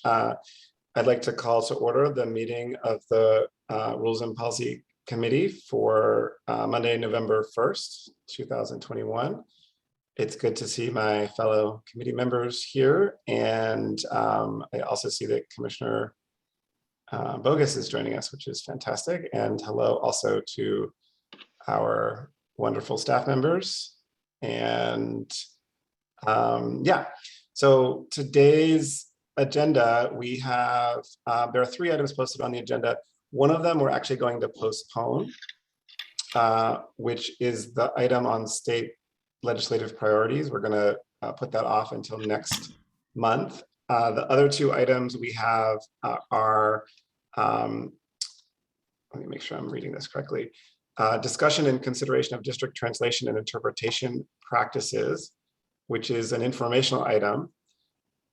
much. I'd like to call to order the meeting of the Rules and Policy Committee for Monday, November 1st, 2021. It's good to see my fellow committee members here. And I also see that Commissioner Bogus is joining us, which is fantastic. And hello also to our wonderful staff members. And yeah, so today's agenda, we have, there are 3 items posted on the agenda. One of them we're actually going to postpone, which is the item on state legislative priorities. We're going to put that off until next month. The other 2 items we have are, let me make sure I'm reading this correctly, discussion and consideration of district translation and interpretation practices, which is an informational item.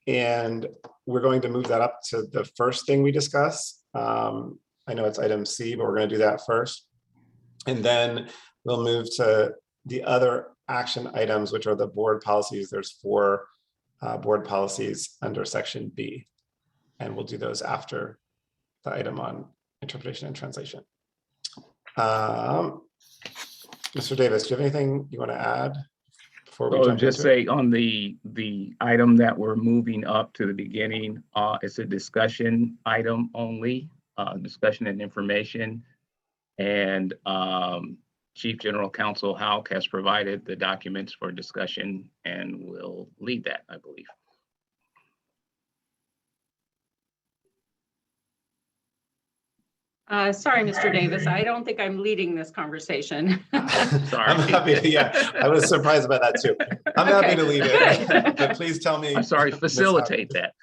And we're going to move that up to the first thing we discuss. I know it's item C, but we're going to do that first. And then we'll move to the other action items, which are the board policies. There's 4 board policies under section B. And we'll do those after the item on interpretation and translation. Mr. Davis, do you have anything you want to add? So just say on the item that we're moving up to the beginning, it's a discussion item only, discussion and information. And Chief General Counsel Houck has provided the documents for discussion and will lead that, I believe. Sorry, Mr. Davis, I don't think I'm leading this conversation. Sorry. I'm happy to, yeah, I was surprised about that too. I'm happy to lead it, but please tell me. I'm sorry, facilitate that.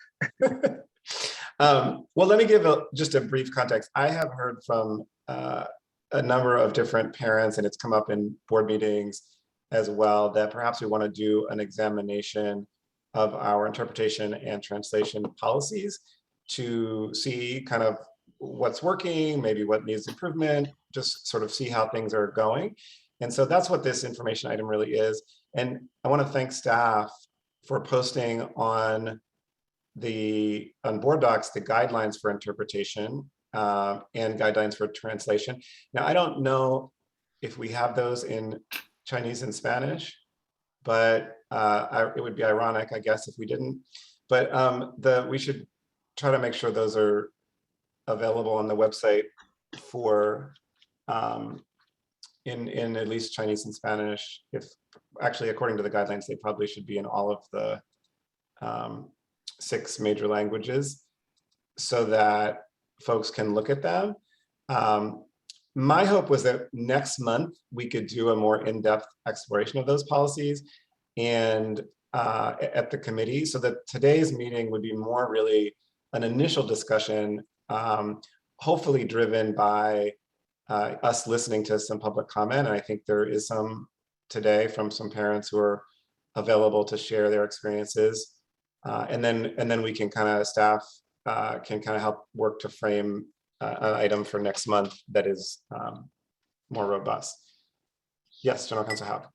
Well, let me give just a brief context. I have heard from a number of different parents, and it's come up in board meetings as well, that perhaps we want to do an examination of our interpretation and translation policies to see kind of what's working, maybe what needs improvement, just sort of see how things are going. And so that's what this information item really is. And I want to thank staff for posting on board docs the guidelines for interpretation and guidelines for translation. Now, I don't know if we have those in Chinese and Spanish, but it would be ironic, I guess, if we didn't. But we should try to make sure those are available on the website for in at least Chinese and Spanish. If actually, according to the guidelines, they probably should be in all of the 6 major languages so that folks can look at them. My hope was that next month we could do a more in-depth exploration of those policies and at the committee, so that today's meeting would be more really an initial discussion, hopefully driven by us listening to some public comment. And I think there is some today from some parents who are available to share their experiences. And then we can kind of, staff can kind of help work to frame an item for next month that is more robust. Yes, General Counsel Houck.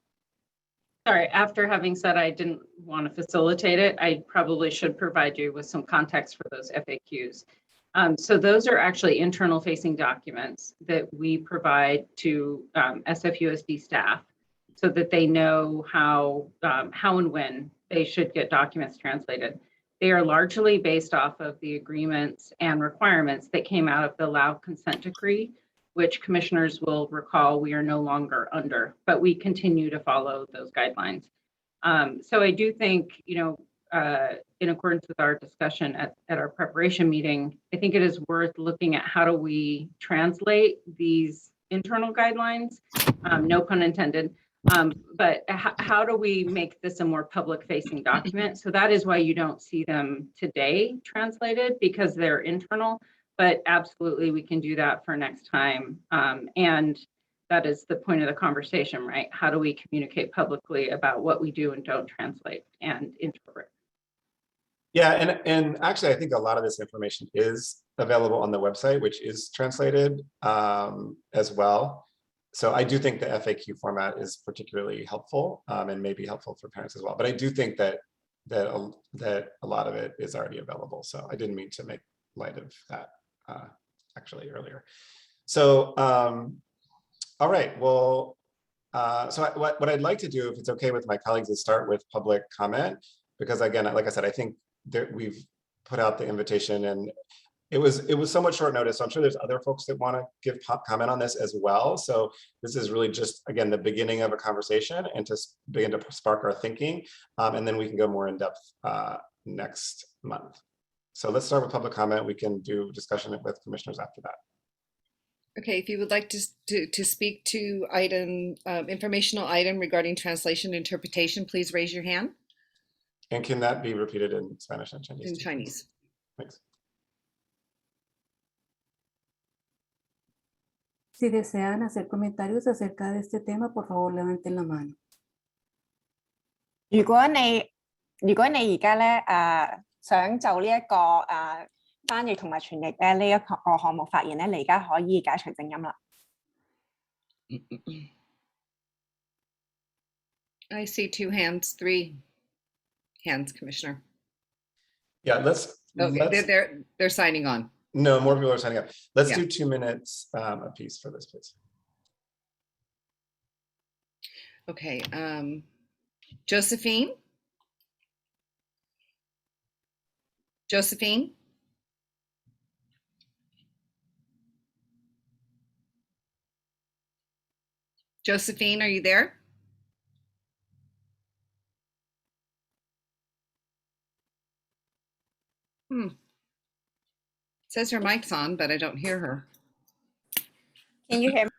Sorry, after having said I didn't want to facilitate it, I probably should provide you with some context for those FAQs. So those are actually internal facing documents that we provide to SFUSD staff so that they know how and when they should get documents translated. They are largely based off of the agreements and requirements that came out of the Lao consent decree, which commissioners will recall we are no longer under, but we continue to follow those guidelines. So I do think, in accordance with our discussion at our preparation meeting, I think it is worth looking at how do we translate these internal guidelines, no pun intended, but how do we make this a more public-facing document? So that is why you don't see them today translated, because they're internal, but absolutely we can do that for next time. And that is the point of the conversation, right? How do we communicate publicly about what we do and don't translate and interpret? Yeah, and actually I think a lot of this information is available on the website, which is translated as well. So I do think the FAQ format is particularly helpful and may be helpful for parents as well. But I do think that that a lot of it is already available. So I didn't mean to make light of that actually earlier. So, all right, well, what I'd like to do, if it's okay with my colleagues, is start with public comment, because again, like I said, I think that we've put out the invitation and it was somewhat short notice. So I'm sure there's other folks that want to give comment on this as well. So this is really just, again, the beginning of a conversation and to begin to spark our thinking. And then we can go more in depth next month. So let's start with public comment. We can do discussion with commissioners after that. Okay, if you would like to speak to item, informational item regarding translation and interpretation, please raise your hand. And can that be repeated in Spanish and Chinese? In Chinese. Thanks. Si desean hacer comentarios acerca de este tema, por favor, levanten la mano. 如果你而家咧想就呢一個翻譯同埋傳譯咧呢一個項目發言咧，你而家可以解除靜音啦。I see 2 hands, 3 hands, Commissioner. Yeah, let's. They're signing on. No, more people are signing up. Let's Yeah. do 2 minutes a piece for this, please. Okay, Josephine? Josephine? Josephine, are you there? Says her mic's on, but I don't hear her. Can you hear me?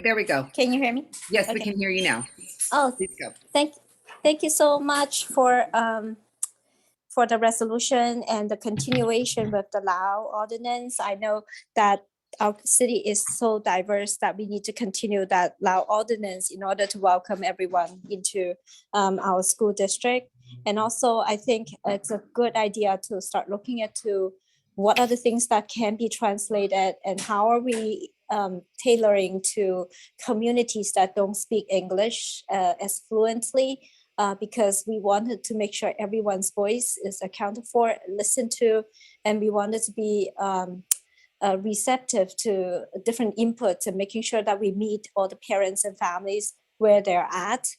There we go. Can you hear me? Yes, we Okay. can hear you now. Oh, Please go. thank you so much for the resolution and the continuation with the Lao ordinance. I know that our city is so diverse that we need to continue that Lao ordinance in order to welcome everyone into our school district. And also, I think it's a good idea to start looking into what are the things that can be translated and how are we tailoring to communities that don't speak English as fluently, because we wanted to make sure everyone's voice is accounted for, listened to, and we wanted to be receptive to different inputs and making sure that we meet all the parents and families where they're at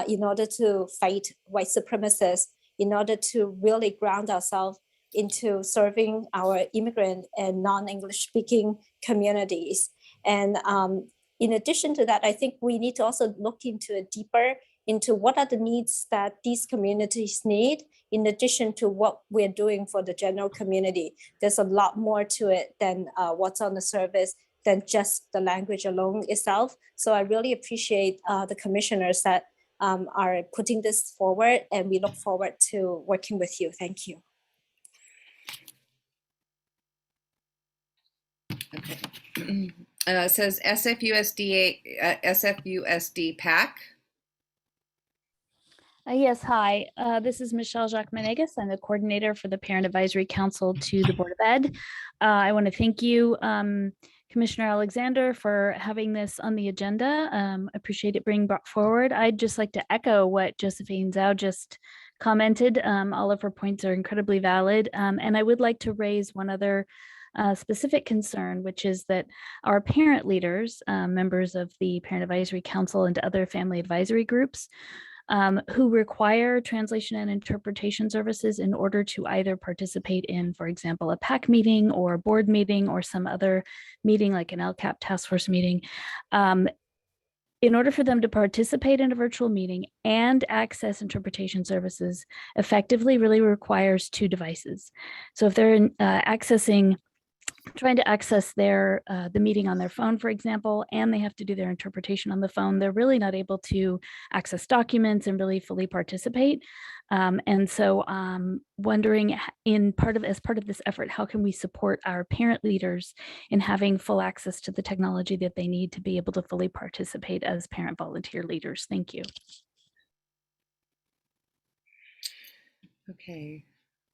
in order to fight white supremacists, in order to really ground ourselves into serving our immigrant and non-English speaking communities. And in addition to that, I think we need to also look into it deeper into what are the needs that these communities need, in addition to what we're doing for the general community. There's a lot more to it than what's on the surface, than just the language alone itself. So I really appreciate the commissioners that are putting this forward, and we look forward to working with you. Thank you. Okay. It says SFUSD PAC. Yes, hi. This is Michelle Jacques-Menegas. I'm the coordinator for the Parent Advisory Council to the Board of Ed. I want to thank you, Commissioner Alexander, for having this on the agenda. Appreciate it being brought forward. I'd just like to echo what Josephine Zhao just commented. All of her points are incredibly valid. And I would like to raise one other specific concern, which is that our parent leaders, members of the Parent Advisory Council and other family advisory groups, who require translation and interpretation services in order to either participate in, for example, a PAC meeting or a board meeting or some other meeting like an LCAP task force meeting. In order for them to participate in a virtual meeting and access interpretation services effectively really requires 2 devices. So if they're trying to access their the meeting on their phone, for example, and they have to do their interpretation on the phone, they're really not able to access documents and really fully participate. And so wondering as part of this effort, how can we support our parent leaders in having full access to the technology that they need to be able to fully participate as parent volunteer leaders? Thank you. Okay.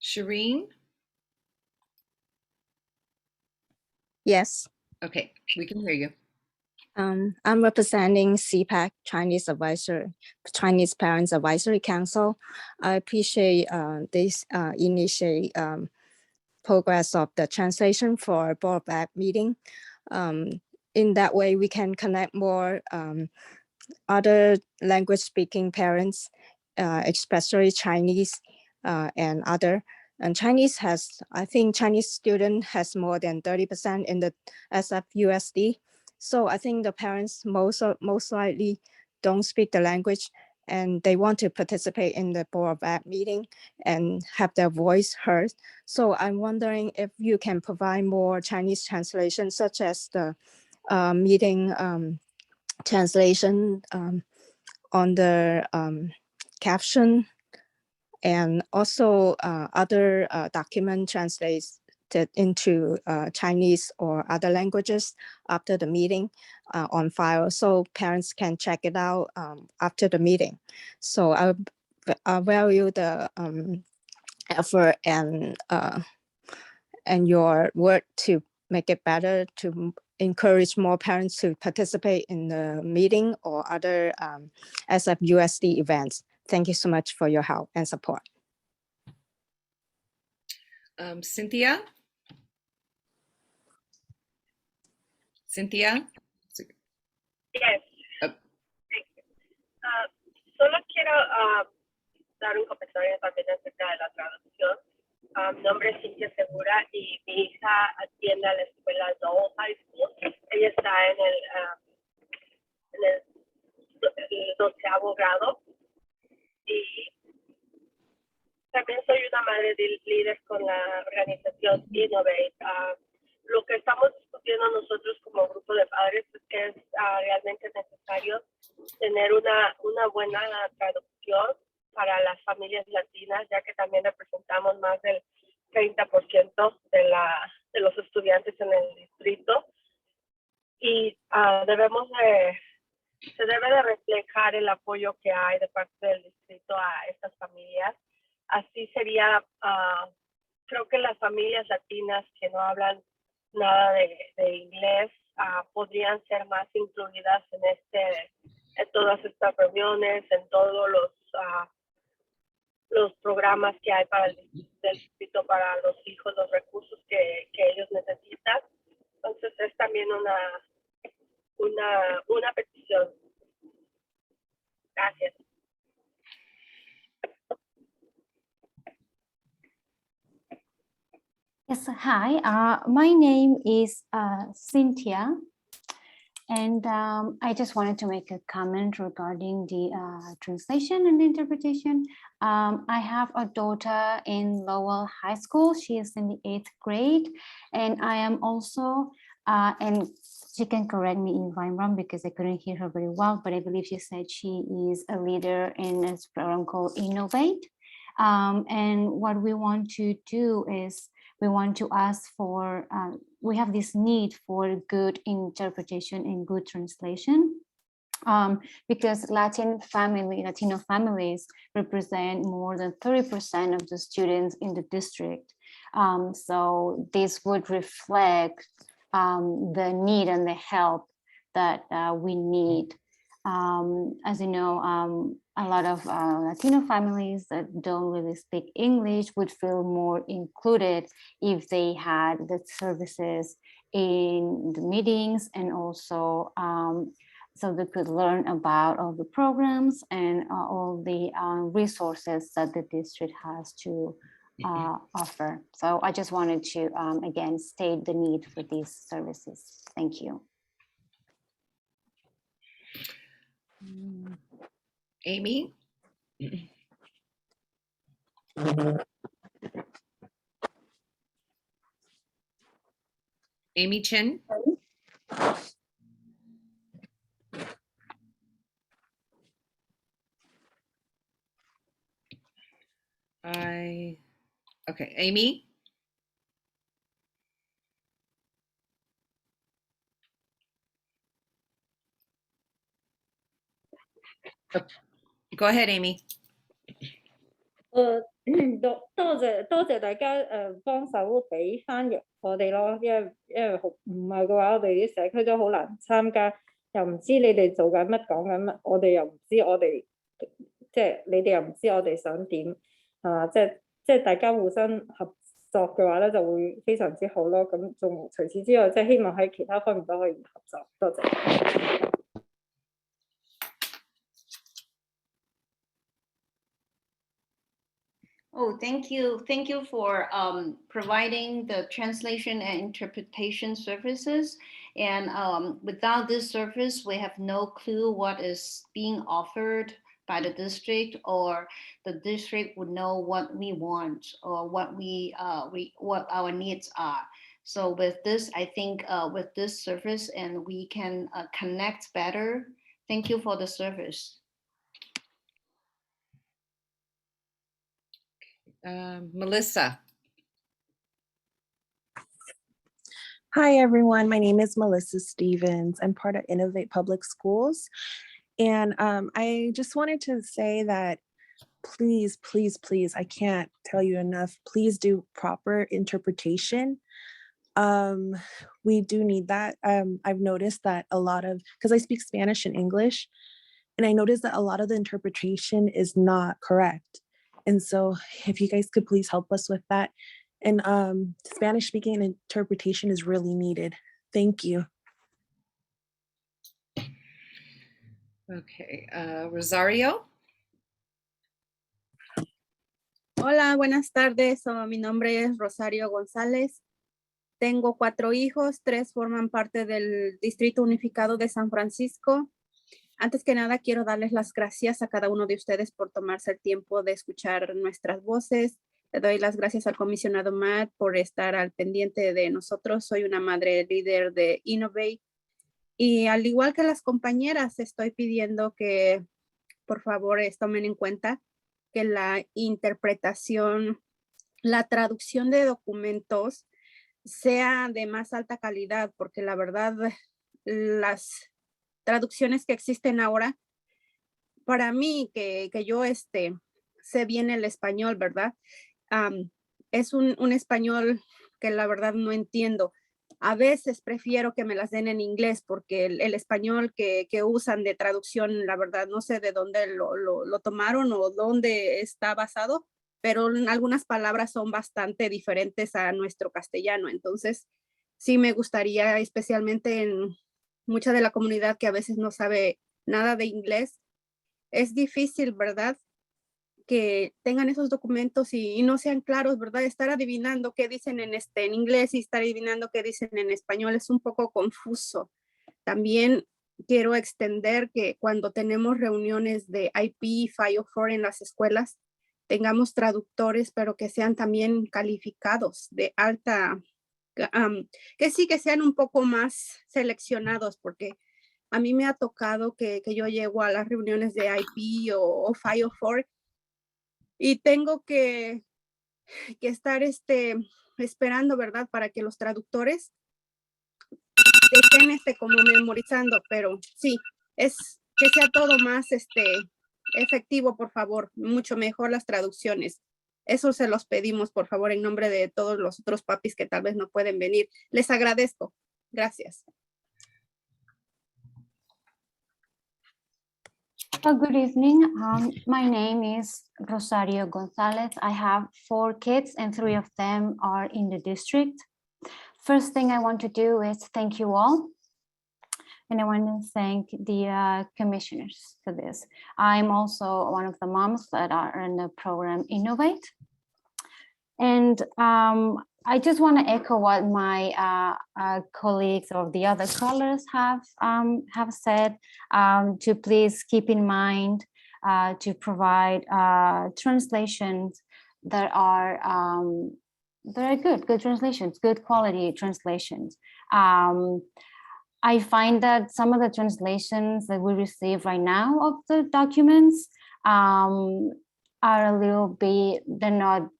Shireen? Yes. Okay, we can hear you. I'm representing CPAC, Chinese Parents Advisory Council. I appreciate this initial progress of the translation for Board of Ed meeting. In that way, we can connect more other language speaking parents, especially Chinese and other. And Chinese has, I think Chinese student has more than 30% in the SFUSD. So I think the parents most likely don't speak the language and they want to participate in the Board of Ed meeting and have their voice heard. So I'm wondering if you can provide more Chinese translation, such as the meeting translation on the caption, and also other document translated into Chinese or other languages after the meeting on file, so parents can check it out after the meeting. So I value the effort and your work to make it better, to encourage more parents to participate in the meeting or other SFUSD events. Thank you so much for your help and support. Cynthia? Cynthia? Yes. Solo quiero dar un comentario también acerca de la traducción. Mi nombre es Cintia Segura y mi hija atiende a la escuela Dole High School. Ella está en el 12º grado y también soy una madre de líder con la organización Innovate. Lo que estamos discutiendo nosotros como grupo de padres es que es realmente necesario tener una buena traducción para las familias latinas, ya que también representamos más del 30% de los estudiantes en el distrito. Y se debe de reflejar el apoyo que hay de parte del distrito a estas familias. Así sería, creo que las familias latinas que no hablan nada de inglés podrían ser más incluidas en todas estas reuniones, en todos los programas que hay para del distrito para los hijos, los recursos que ellos necesitan. Entonces es también una petición. Gracias. Yes, hi. My name is Cynthia, and I just wanted to make a comment regarding the translation and interpretation. I have a daughter in Lowell High School. She is in the 8th grade, and I am also, and she can correct me if I'm wrong because I couldn't hear her very well, but I believe she said she is a leader in a program called Innovate. And what we want to do is we want to ask for, we have this need for good interpretation and good translation because Latino families represent more than 30% of the students in the district. So this would reflect the need and the help that we need. As you know, a lot of Latino families that don't really speak English would feel more included if they had the services in the meetings, and also so they could learn about all the programs and all the resources that the district has to offer. So I just wanted to, again, state the need for these services. Thank you. Amy? Amy Chen? Okay, Amy? Go ahead, Amy. 多謝大家幫手俾翻譯我哋咯，因為唔係嘅話，我哋啲社區都好難參加。又唔知你哋做緊乜講緊乜，我哋又唔知我哋即係你哋又唔知我哋想點係嘛？即係大家互相合作嘅話咧，就會非常之好咯。咁仲除此之外，即係希望喺其他方面都可以合作。多謝。Oh, thank you. Thank you for providing the translation and interpretation services. And without this service, we have no clue what is being offered by the district, or the district would know what we want or what what our needs are. So with this, I think with this service, and we can connect better. Thank you for the service. Melissa. Hi, everyone. My name is Melissa Stevens. I'm part of Innovate Public Schools. And I just wanted to say that please, please, please, I can't tell you enough, please do proper interpretation. We do need that. I've noticed that a lot of, because I speak Spanish and English, and I noticed that a lot of the interpretation is not correct. And so if you guys could please help us with that. And Spanish speaking and interpretation is really needed. Thank you. Okay, Rosario. Hola, buenas tardes. Mi nombre es Rosario González. Tengo 4 hijos, 3 forman parte del Distrito Unificado de San Francisco. Antes que nada, quiero darles las gracias a cada uno de ustedes por tomarse el tiempo de escuchar nuestras voces. Le doy las gracias al comisionado Matt por estar al pendiente de nosotros. Soy una madre líder de Innovate. Y al igual que las compañeras, estoy pidiendo que, por favor, tomen en cuenta que la interpretación, la traducción de documentos sea de más alta calidad, porque la verdad, las traducciones que existen ahora, para mí, que yo sé bien el español, ¿verdad? Es un español que la verdad no entiendo. A veces prefiero que me las den en inglés porque el español que usan de traducción, la verdad, no sé de dónde lo tomaron o dónde está basado, pero algunas palabras son bastante diferentes a nuestro castellano. Entonces, sí me gustaría, especialmente en mucha de la comunidad que a veces no sabe nada de inglés, es difícil, ¿verdad?, que tengan esos documentos y no sean claros, ¿verdad? Estar adivinando qué dicen en inglés y estar adivinando qué dicen en español es un poco confuso. También quiero extender que cuando tenemos reuniones de IP, 504 en las escuelas, tengamos traductores, pero que sean también calificados de alta, que sí, que sean un poco más seleccionados, porque a mí me ha tocado que yo llego a las reuniones de IP o 504 y tengo que estar esperando, ¿verdad?, para que los traductores estén como memorizando, pero sí, es que sea todo más efectivo, por favor, mucho mejor las traducciones. Eso se los pedimos, por favor, en nombre de todos los otros papis que tal vez no pueden venir. Les agradezco. Gracias. Good evening. My name is Rosario Gonzalez. I have 4 kids and 3 of them are in the district. First thing I want to do is thank you all. And I want to thank the commissioners for this. I'm also one of the moms that are in the program Innovate. And I just want to echo what my colleagues or the other callers have said, to please keep in mind to provide translations that are good translations, good quality translations. I find that some of the translations that we receive right now of the documents are a little bit, they're not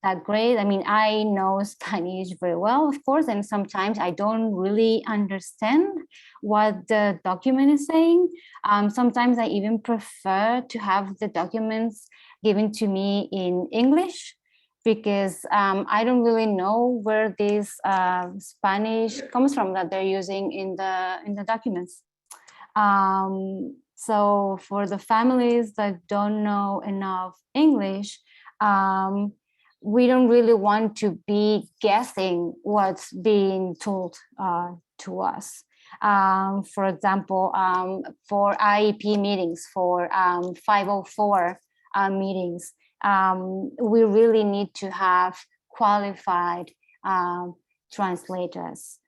that great. I mean, I know Spanish very well, of course, and sometimes I don't really understand what the document is saying. Sometimes I even prefer to have the documents given to me in English, because I don't really know where this Spanish comes from that they're using in the documents. So for the families that don't know enough English, we don't really want to be guessing what's being told to us. For example, for IEP meetings, for 504 meetings, we really need to have qualified translators.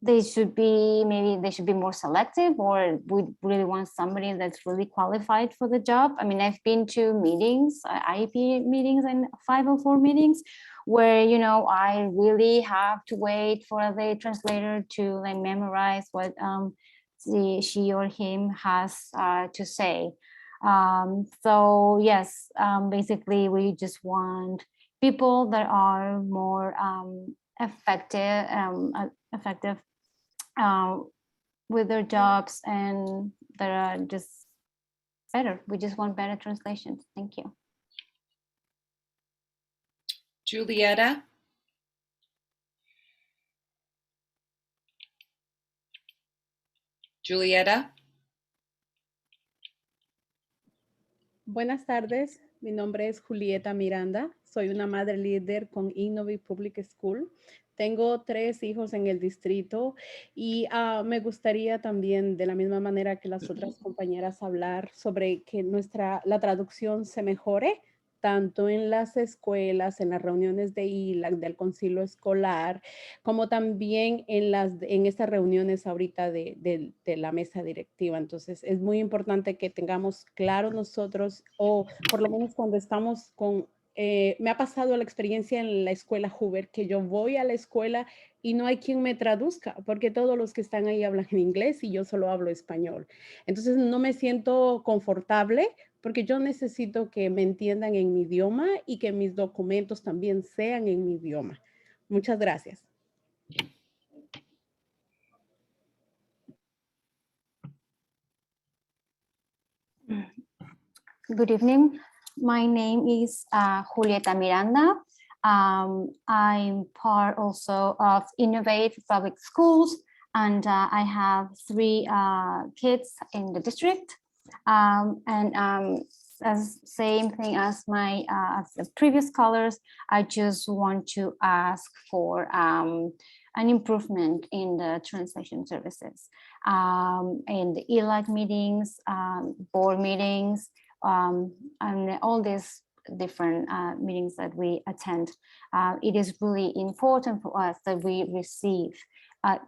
They should be more selective, or we really want somebody that's really qualified for the job. I mean, I've been to meetings, IEP meetings and 504 meetings, where, you know, I really have to wait for the translator to like memorize what she or him has to say. So yes, basically we just want people that are more effective with their jobs, and that are just better. We just want better translations. Thank you. Julieta? Julieta? Buenas tardes, mi nombre es Julieta Miranda, soy una madre líder con Innovative Public School. Tengo 3 hijos en el distrito y me gustaría también, de la misma manera que las otras compañeras, hablar sobre que la traducción se mejore, tanto en las escuelas, en las reuniones de ILAC, del concilio escolar, como también en estas reuniones ahorita de la mesa directiva. Entonces, es muy importante que tengamos claro nosotros, o por lo menos cuando estamos con... me ha pasado la experiencia en la escuela Hoover, que yo voy a la escuela y no hay quien me traduzca, porque todos los que están ahí hablan en inglés y yo solo hablo español. Entonces no me siento confortable, porque yo necesito que me entiendan en mi idioma y que mis documentos también sean en mi idioma. Muchas gracias. Good evening. My name is Julieta Miranda. I'm part also of Innovative Public Schools, and I have 3 kids in the district. As same thing as my as the previous callers, I just want to ask for an improvement in the translation services, in the ELAC meetings, board meetings, and all these different meetings that we attend. It is really important for us that we receive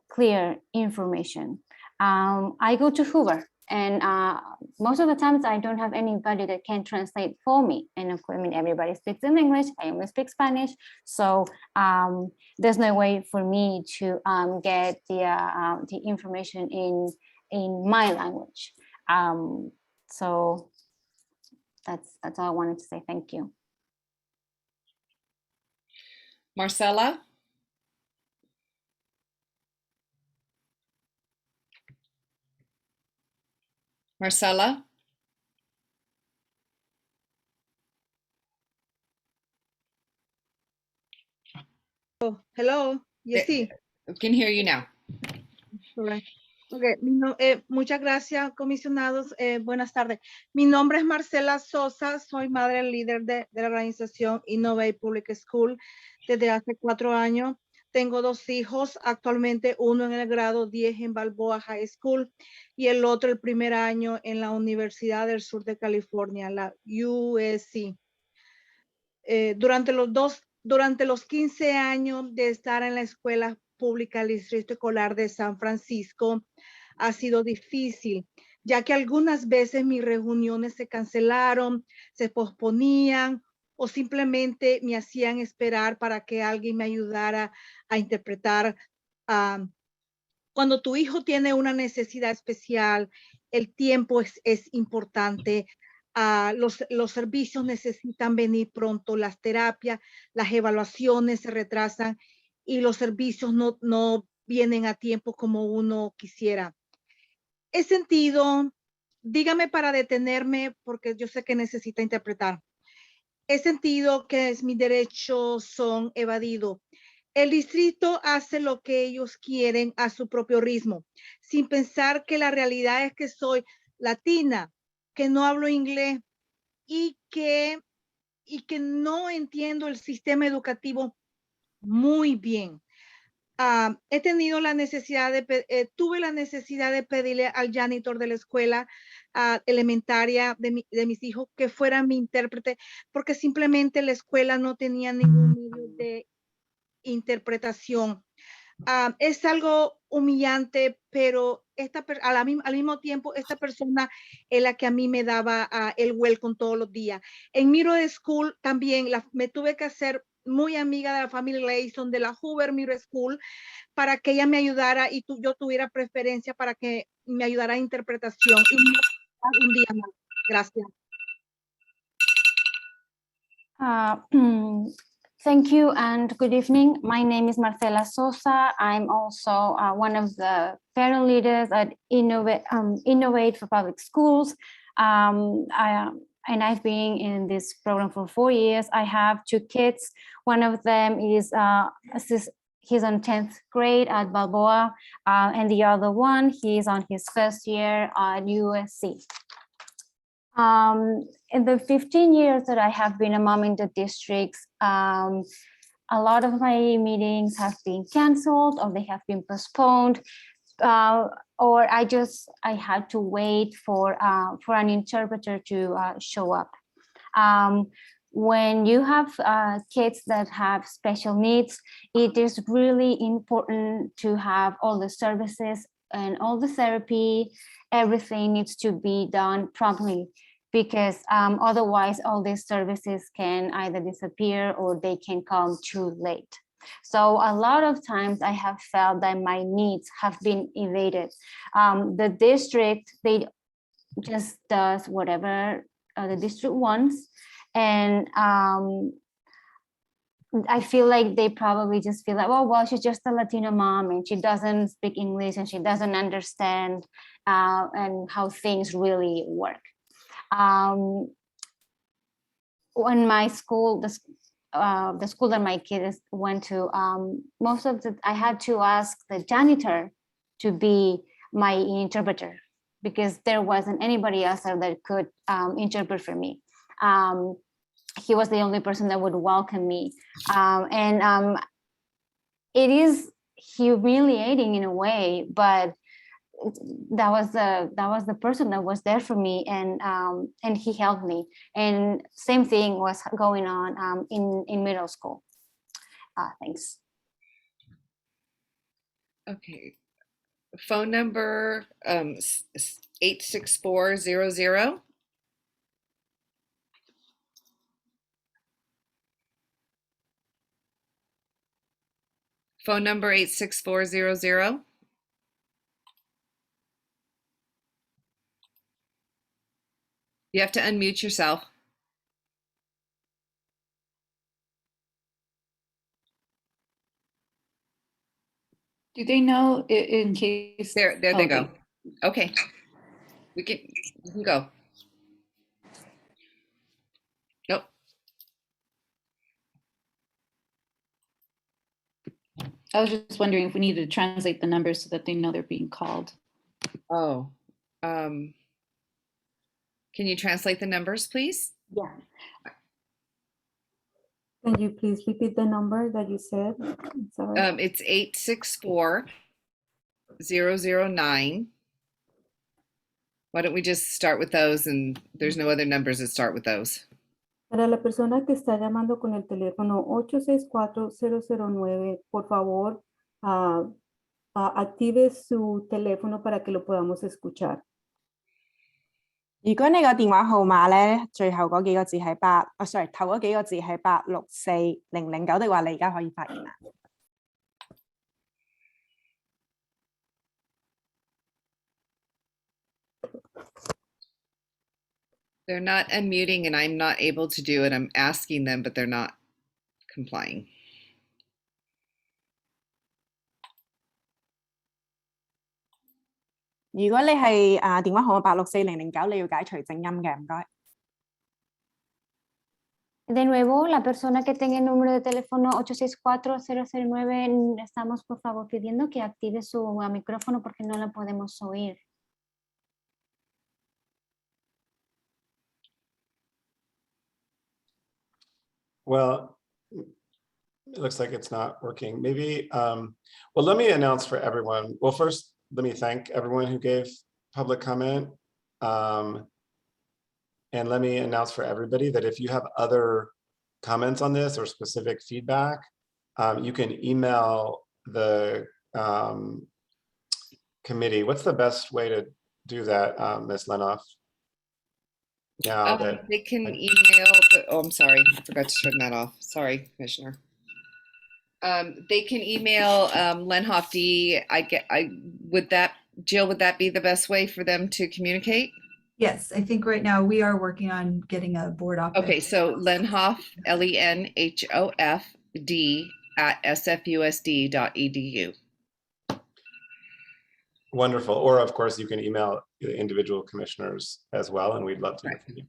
clear information. I go to Hoover, and most of the times I don't have anybody that can translate for me. And of course, I mean, everybody speaks in English, I only speak Spanish. So there's no way for me to get the information in my language. So that's all I wanted to say. Thank you. Marcela? Marcela? Oh, hello. Yes, sí. We can hear you now. Right. Okay. Muchas gracias, comisionados. Buenas tardes. Mi nombre es Marcela Sosa. Soy madre líder de la organización Innovative Public School desde hace 4 años. Tengo 2 hijos, actualmente uno en el grado 10 en Balboa High School y el otro el primer año en la Universidad del Sur de California, la USC. Durante los 15 años de estar en la escuela pública del Distrito Escolar de San Francisco, ha sido difícil, ya que algunas veces mis reuniones se cancelaron, se posponían, o simplemente me hacían esperar para que alguien me ayudara a interpretar. Cuando tu hijo tiene una necesidad especial, el tiempo es importante. Los servicios necesitan venir pronto, las terapias, las evaluaciones se retrasan y los servicios no vienen a tiempo como uno quisiera. He sentido, dígame para detenerme, porque yo sé que necesita interpretar. He sentido que mis derechos son evadidos. El distrito hace lo que ellos quieren a su propio ritmo, sin pensar que la realidad es que soy latina, que no hablo inglés y que no entiendo el sistema educativo muy bien. He tenido la necesidad tuve la necesidad de pedirle al janitor de la escuela elementaria de mis hijos que fuera mi intérprete, porque simplemente la escuela no tenía ningún medio de interpretación. Es algo humillante, pero al mismo tiempo, esta persona es la que a mí me daba el welcome todos los días. En Middle School también me tuve que hacer muy amiga de la familia Layson de la Hoover Middle School para que ella me ayudara y yo tuviera preferencia para que me ayudara a interpretación. Y un día más. Gracias. Thank you and good evening. My name is Marcela Sosa. I'm also one of the parent leaders at Innovate for Public Schools. And I've been in this program for 4 years. I have 2 kids. One of them is he's on 10th grade at Balboa, and the other one, he's on his first year at USC. In the 15 years that I have been a mom in the districts, a lot of my meetings have been canceled or they have been postponed, or I had to wait for an interpreter to show up. When you have kids that have special needs, it is really important to have all the services and all the therapy. Everything needs to be done promptly, because otherwise all these services can either disappear or they can come too late. So a lot of times I have felt that my needs have been evaded. The district, they just does whatever the district wants. And I feel like they probably just feel like, oh, well, she's just a Latina mom and she doesn't speak English and she doesn't understand and how things really work. When my school, the school that my kids went to, I had to ask the janitor to be my interpreter because there wasn't anybody else that could interpret for me. He was the only person that would welcome me. It is humiliating in a way, but that was the person that was there for me, and he helped me. And same thing was going on in middle school. Thanks. Okay. Phone number 86400. Phone number 86400. You have to unmute yourself. Do they know in case? There they go. Okay. You can go. Nope. I was just wondering if we needed to translate the numbers so that they know they're being called. Oh, can you translate the numbers, please? Yeah. Can you please repeat the number that you said? Sorry. It's 864-009. Why don't we just start with those, and there's no other numbers that start with those. Para la persona que está llamando con el teléfono 864-009, por favor, active su teléfono para que lo podamos escuchar. 如果你個電話號碼咧，最後嗰幾個字係頭嗰幾個字係864009的話，你而家可以發言啦。They're not unmuting, and I'm not able to do it. I'm asking them, but they're not complying. 如果你係電話號碼864009，你要解除靜音嘅，唔該。De nuevo, la persona que tenga el número de teléfono 864-009, estamos por favor pidiendo que active su micrófono porque no la podemos oír. Well, it looks like it's not working. Maybe, well, let me announce for everyone. Well, first, let me thank everyone who gave public comment. And let me announce for everybody that if you have other comments on this or specific feedback, you can email the committee. What's the best way to do that, Ms. Lenoff? Now that they can email, oh, I'm sorry, I forgot to turn that off. Sorry, Commissioner. They can email Lenhoff D. Jill, would that be the best way for them to communicate? Yes, I think right now we are working on getting a board op. Okay, so Lenhoff, Lenhoff D @sfusd.edu. Wonderful. Or of course, you can email the individual commissioners as well, and we'd love to hear from you.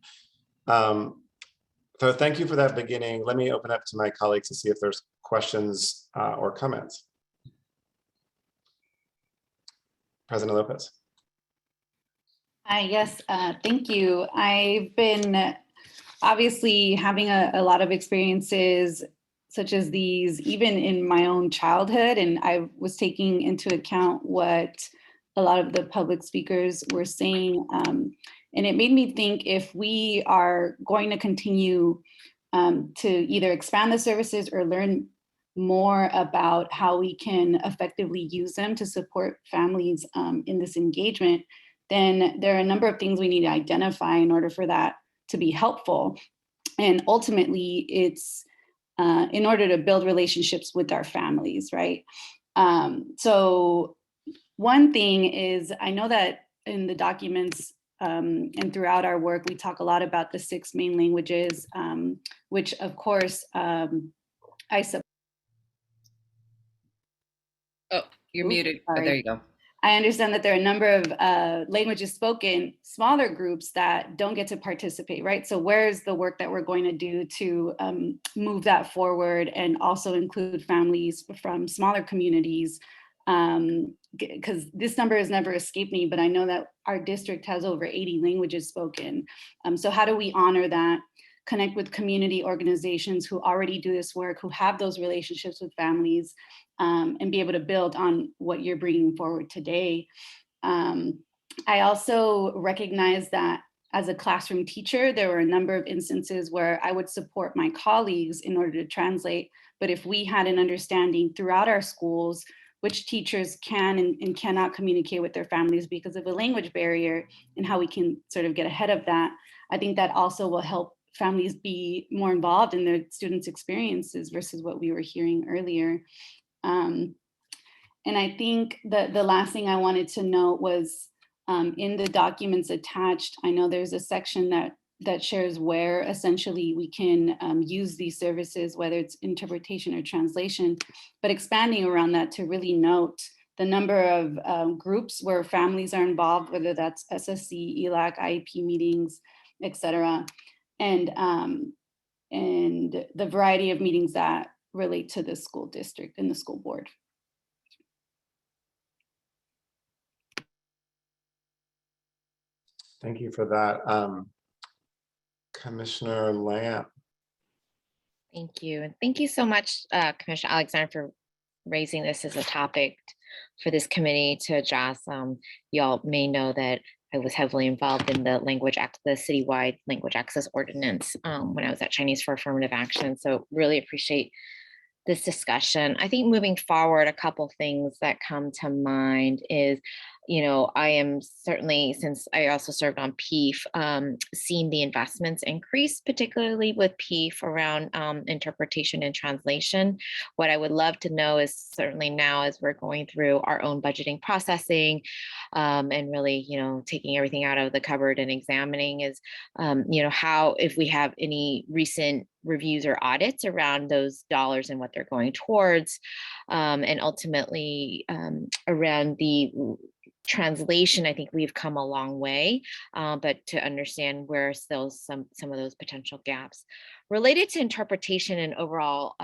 So thank you for that beginning. Let me open up to my colleagues to see if there's questions or comments. President Lopez. Yes, thank you. I've been obviously having a lot of experiences such as these, even in my own childhood, and I was taking into account what a lot of the public speakers were saying. And it made me think, if we are going to continue to either expand the services or learn more about how we can effectively use them to support families in this engagement, then there are a number of things we need to identify in order for that to be helpful. And ultimately, it's in order to build relationships with our families, right? So one thing is, I know that in the documents and throughout our work, we talk a lot about the 6 main languages, which of course, I suppose. Oh, you're muted. Oh, there you go. I understand that there are a number of languages spoken, smaller groups that don't get to participate, right? So where's the work that we're going to do to move that forward and also include families from smaller communities? Because this number has never escaped me, but I know that our district has over 80 languages spoken. So how do we honor that, connect with community organizations who already do this work, who have those relationships with families, and be able to build on what you're bringing forward today. I also recognize that as a classroom teacher, there were a number of instances where I would support my colleagues in order to translate. But if we had an understanding throughout our schools which teachers can and cannot communicate with their families because of a language barrier, and how we can sort of get ahead of that, I think that also will help families be more involved in their students' experiences versus what we were hearing earlier. And I think the last thing I wanted to note was in the documents attached, I know there's a section that shares where essentially we can use these services, whether it's interpretation or translation, but expanding around that to really note the number of groups where families are involved, whether that's SSC, ELAC, IEP meetings, et cetera, and the variety of meetings that relate to the school district and the school board. Thank you for that. Commissioner Lamb. Thank you. And thank you so much, Commissioner Alexander, for raising this as a topic for this committee to address. Y'all may know that I was heavily involved in the citywide language access ordinance when I was at Chinese for Affirmative Action. So really appreciate this discussion. I think moving forward, a couple things that come to mind is, I am certainly, since I also served on PEEF, seeing the investments increase, particularly with PEEF around interpretation and translation. What I would love to know is, certainly now as we're going through our own budgeting processing and really, taking everything out of the cupboard and examining is, how, if we have any recent reviews or audits around those dollars and what they're going towards, and ultimately around the translation, I think we've come a long way, but to understand where still some of those potential gaps. Related to interpretation and overall,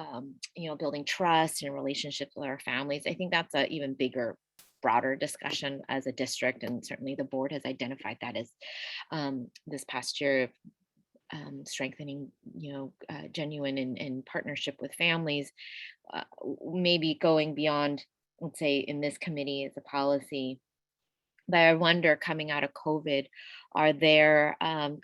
building trust and relationships with our families, I think that's an even bigger, broader discussion as a district, and certainly the board has identified that as this past year, strengthening, genuine and partnership with families, maybe going beyond, let's say, in this committee as a policy. But I wonder, coming out of COVID, are there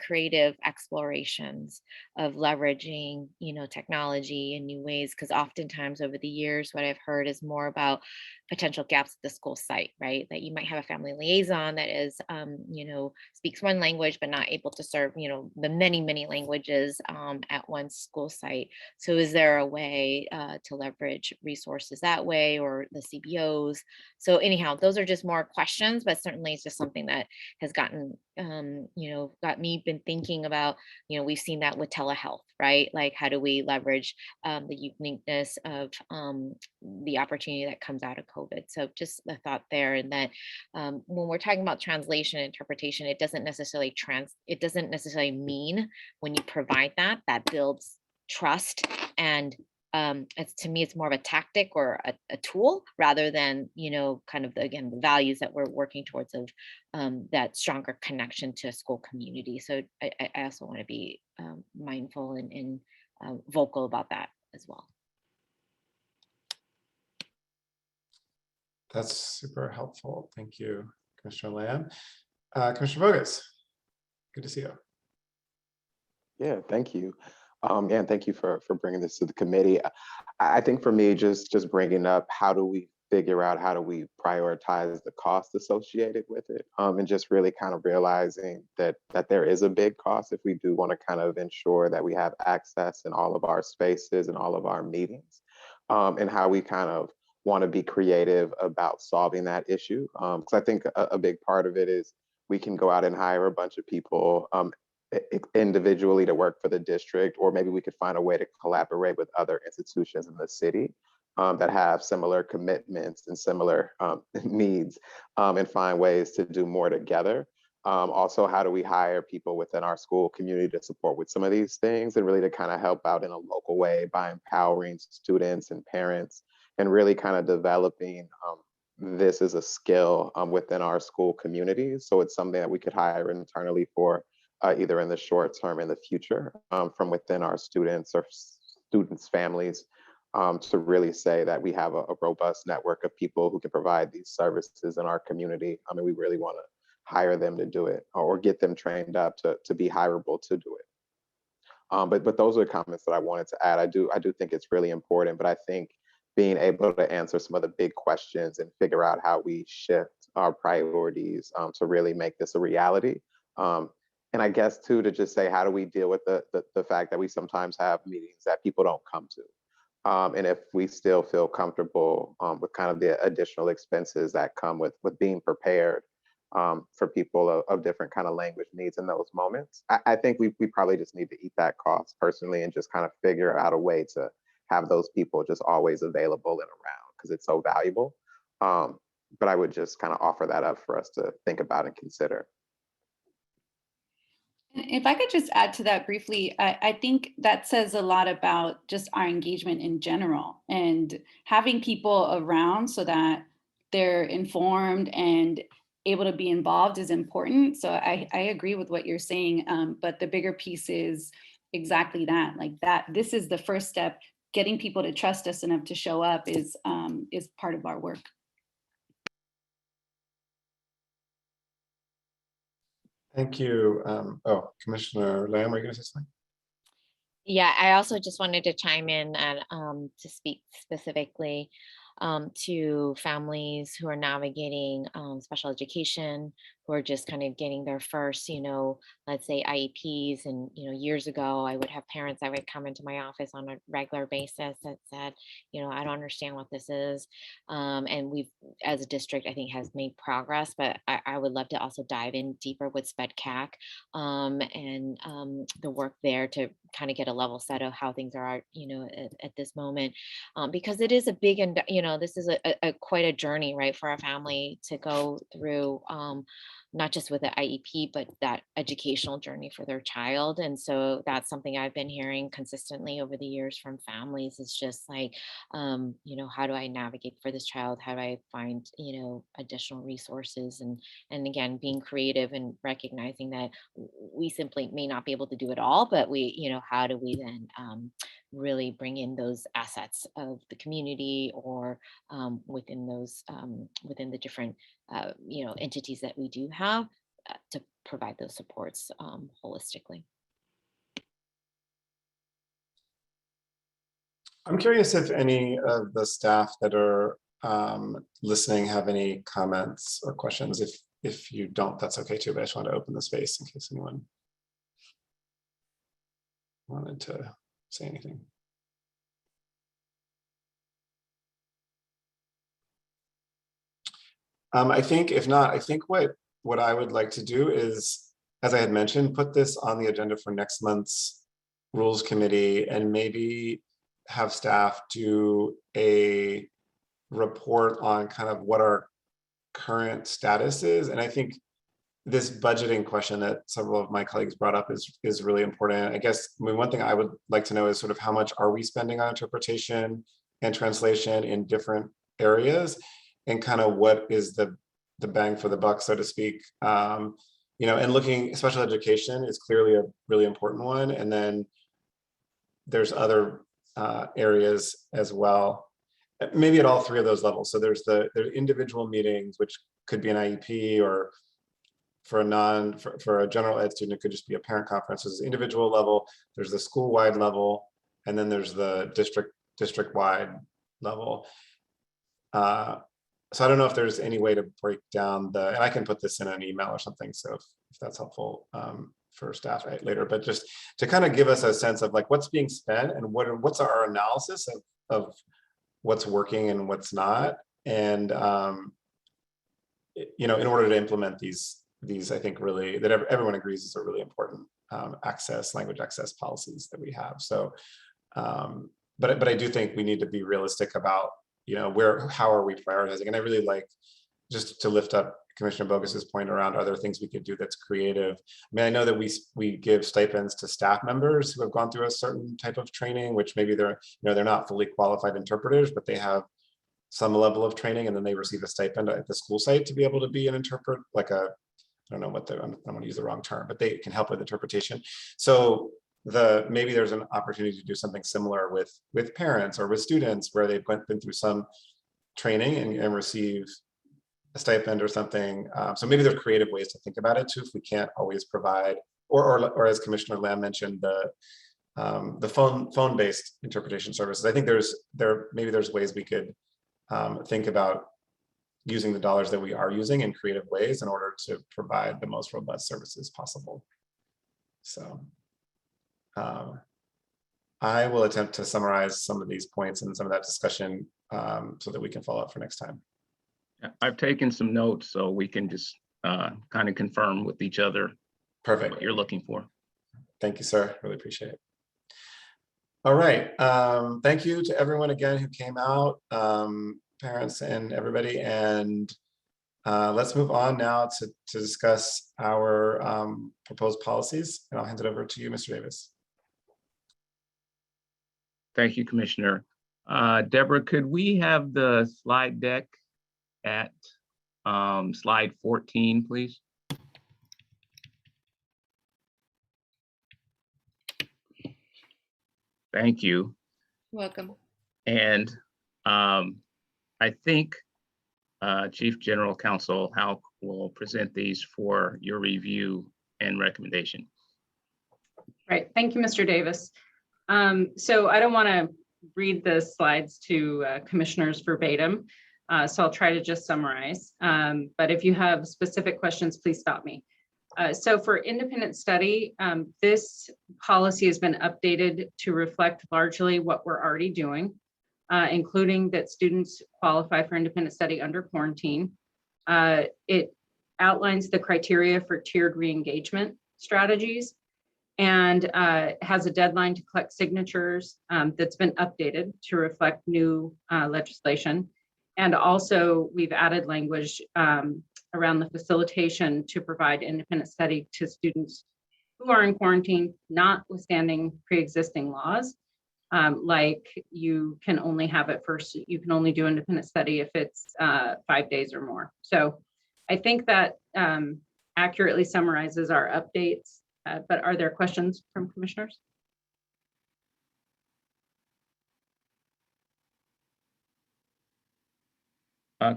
creative explorations of leveraging, technology in new ways? Because oftentimes over the years, what I've heard is more about potential gaps at the school site, right? That you might have a family liaison that is, speaks one language, but not able to serve, the many, many languages at one school site. So is there a way to leverage resources that way, or the CBOs? So anyhow, those are just more questions, but certainly it's just something that has gotten, got me been thinking about. We've seen that with telehealth, right? Like, how do we leverage the uniqueness of the opportunity that comes out of COVID? So just a thought there. And that when we're talking about translation and interpretation, it doesn't necessarily mean when you provide that builds trust, and to me, it's more of a tactic or a tool, rather than, kind of the values that we're working towards, of that stronger connection to a school community. So I also want to be mindful and vocal about that as well. That's super helpful. Thank you, Commissioner Lamb. Commissioner Bogus, good to see you. Yeah, thank you. And thank you for bringing this to the committee. I think for me, just bringing up, how do we figure out, how do we prioritize the cost associated with it? And just really kind of realizing that there is a big cost if we do want to kind of ensure that we have access in all of our spaces and all of our meetings, and how we kind of want to be creative about solving that issue. Because I think a big part of it is we can go out and hire a bunch of people individually to work for the district, or maybe we could find a way to collaborate with other institutions in the city that have similar commitments and similar needs, and find ways to do more together. Also, how do we hire people within our school community to support with some of these things, and really to kind of help out in a local way by empowering students and parents, and really kind of developing this as a skill within our school communities. So it's something that we could hire internally for either in the short term, in the future, from within our students or students' families, to really say that we have a robust network of people who can provide these services in our community. I mean, we really want to hire them to do it, or get them trained up to be hireable to do it. But those are the comments that I wanted to add. I do think it's really important, but I think being able to answer some of the big questions and figure out how we shift our priorities to really make this a reality. And I guess too, to just say, how do we deal with the fact that we sometimes have meetings that people don't come to? And if we still feel comfortable with kind of the additional expenses that come with being prepared for people of different kind of language needs in those moments, I think we probably just need to eat that cost personally, and just kind of figure out a way to have those people just always available and around, because it's so valuable. But I would just kind of offer that up for us to think about and consider. If I could just add to that briefly, I think that says a lot about just our engagement in general, and having people around so that they're informed and able to be involved is important. So I agree with what you're saying, but the bigger piece is exactly that, like that this is the first step. Getting people to trust us enough to show up is part of our work. Thank you. Commissioner Lamb, are you going to say something? Yeah, I also just wanted to chime in and to speak specifically to families who are navigating special education, who are just kind of getting their first, let's say IEPs. And, years ago, I would have parents that would come into my office on a regular basis that said, I don't understand what this is. And we've, as a district, I think has made progress, but I would love to also dive in deeper with SPEDCAC and the work there to kind of get a level set of how things are, at this moment, because it is a big, and this is a quite a journey, right, for our family to go through, not just with the IEP, but that educational journey for their child. And so that's something I've been hearing consistently over the years from families. Is just like, how do I navigate for this child? How do I find, additional resources? And again, being creative and recognizing that we simply may not be able to do it all, but we, how do we then really bring in those assets of the community, or within those, within the different entities that we do have, to provide those supports holistically. I'm curious if any of the staff that are listening have any comments or questions. If you don't, that's okay too, but I just want to open the space in case anyone wanted to say anything. I think if not, I think what I would like to do is, as I had mentioned, put this on the agenda for next month's Rules Committee, and maybe have staff do a report on kind of what our current status is. And I think this budgeting question that several of my colleagues brought up is really important. I guess, one thing I would like to know is sort of how much are we spending on interpretation and translation in different areas, and kind of what is the bang for the buck, so to speak. And looking, special education is clearly a really important one. And then there's other areas as well, maybe at all three of those levels. So there's the individual meetings, which could be an IEP, or for a general ed student, it could just be a parent conference. There's the individual level, there's the school-wide level, and then there's the district-wide level. So I don't know if there's any way to break down and I can put this in an email or something, so if that's helpful for staff later, but just to kind of give us a sense of like what's being spent and what's our analysis of what's working and what's not. And in order to implement these I think really that everyone agrees is a really important language access policies that we have. So but I do think we need to be realistic about how are we prioritizing. And I really like, just to lift up Commissioner Bogus's point around other things we could do that's creative. I mean, I know that we give stipends to staff members who have gone through a certain type of training, which maybe they're not fully qualified interpreters, but they have some level of training, and then they receive a stipend at the school site to be able to be an interpreter, like I don't know I don't want to use the wrong term, but they can help with interpretation. So maybe there's an opportunity to do something similar with parents or with students, where they've been through some training and receive a stipend or something. So maybe there's creative ways to think about it too, if we can't always provide, or as Commissioner Lamb mentioned, the phone-based interpretation services. I think maybe there's ways we could think about using the dollars that we are using in creative ways in order to provide the most robust services possible. So I will attempt to summarize some of these points and some of that discussion so that we can follow up for next time. I've taken some notes so we can just kind of confirm with each other. Perfect. What you're looking for. Thank you, sir. Really appreciate it. All right. Thank you to everyone again who came out, parents and everybody. And let's move on now to discuss our proposed policies. And I'll hand it over to you, Mr. Davis. Thank you, Commissioner. Deborah, could we have the slide deck at slide 14, please? Thank you. Welcome. And I think Chief General Counsel Houck will present these for your review and recommendation. Right. Thank you, Mr. Davis. So I don't want to read the slides to commissioners verbatim, so I'll try to just summarize. But if you have specific questions, please stop me. So for independent study, this policy has been updated to reflect largely what we're already doing, including that students qualify for independent study under quarantine. It outlines the criteria for tiered re-engagement strategies, and has a deadline to collect signatures that's been updated to reflect new legislation. And also we've added language around the facilitation to provide independent study to students who are in quarantine, notwithstanding pre-existing laws. Like you can only have it first, you can only do independent study if it's 5 days or more. So I think that accurately summarizes our updates, but are there questions from commissioners?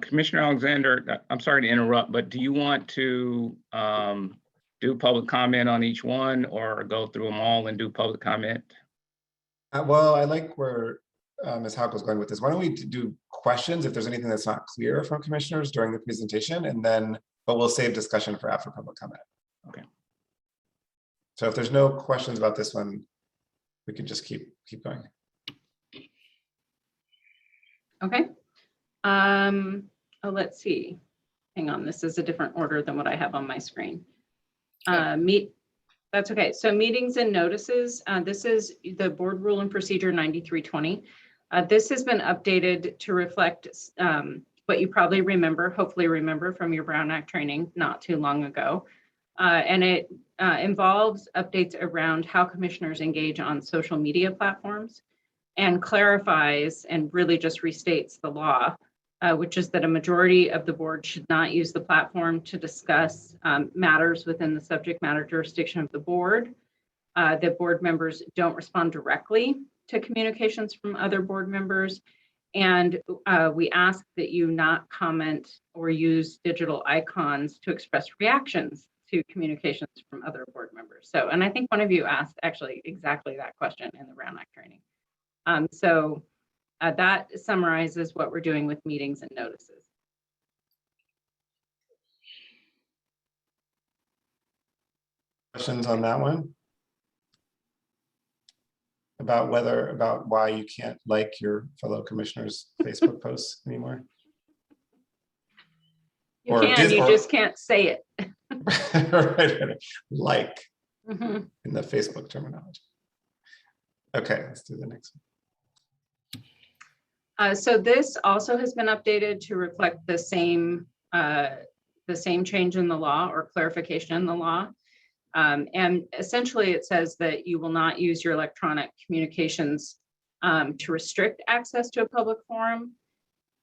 Commissioner Alexander, I'm sorry to interrupt, but do you want to do public comment on each one or go through them all and do public comment? Well, I like where Ms. Hauck was going with this. Why don't we do questions if there's anything that's not clear from commissioners during the presentation, and then, but we'll save discussion for after public comment. Okay. So if there's no questions about this one, we can just keep going. Okay. Oh, let's see. Hang on, this is a different order than what I have on my screen. That's okay. So meetings and notices, this is the board rule and procedure 9320. This has been updated to reflect what you probably remember, hopefully remember from your Brown Act training not too long ago. And it involves updates around how commissioners engage on social media platforms and clarifies and really just restates the law, which is that a majority of the board should not use the platform to discuss matters within the subject matter jurisdiction of the board. That board members don't respond directly to communications from other board members. And we ask that you not comment or use digital icons to express reactions to communications from other board members. So, and I think one of you asked actually exactly that question in the Brown Act training. That summarizes what we're doing with meetings and notices. Questions on that one? About why you can't like your fellow commissioners' Facebook posts anymore? You can, you just can't say it. Right. Like Mm-hmm. in the Facebook terminology. Okay, let's do the next one. So this also has been updated to reflect the same change in the law or clarification in the law. And essentially it says that you will not use your electronic communications to restrict access to a public forum.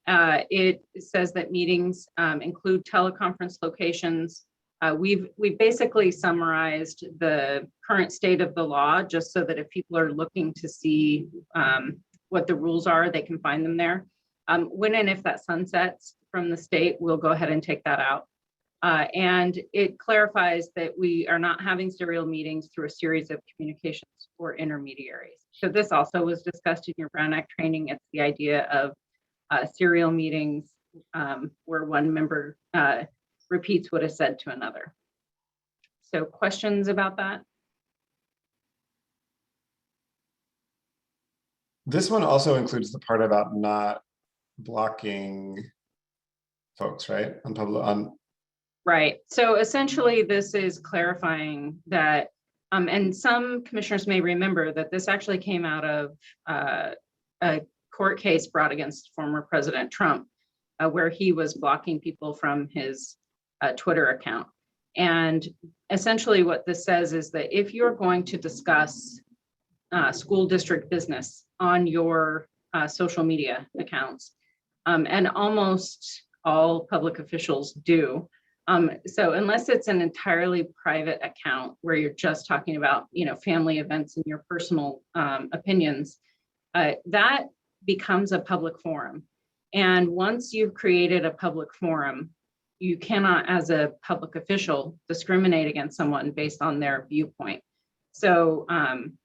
It says that meetings include teleconference locations. We've basically summarized the current state of the law just so that if people are looking to see what the rules are, they can find them there. When and if that sunsets from the state, we'll go ahead and take that out. And it clarifies that we are not having serial meetings through a series of communications or intermediaries. So this also was discussed in your Brown Act training. It's the idea of serial meetings where one member repeats what is said to another. So questions about that? This one also includes the part about not blocking folks, right? Right. So essentially, this is clarifying that, and some commissioners may remember that this actually came out of a court case brought against former President Trump, where he was blocking people from his Twitter account. And essentially what this says is that if you're going to discuss school district business on your social media accounts, and almost all public officials do, so unless it's an entirely private account where you're just talking about, family events and your personal opinions, that becomes a public forum. And once you've created a public forum, you cannot, as a public official, discriminate against someone based on their viewpoint. So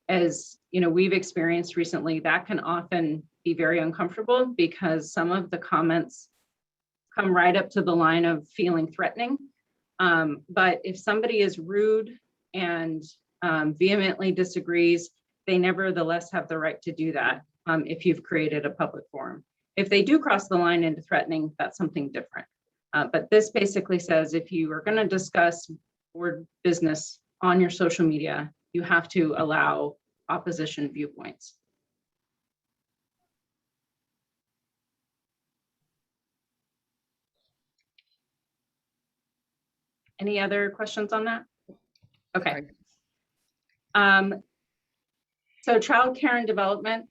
as we've experienced recently, that can often be very uncomfortable because some of the comments come right up to the line of feeling threatening. But if somebody is rude and vehemently disagrees, they nevertheless have the right to do that if you've created a public forum. If they do cross the line into threatening, that's something different. But this basically says if you are going to discuss board business on your social media, you have to allow opposition viewpoints. Any other questions on that? Okay. So child care and development,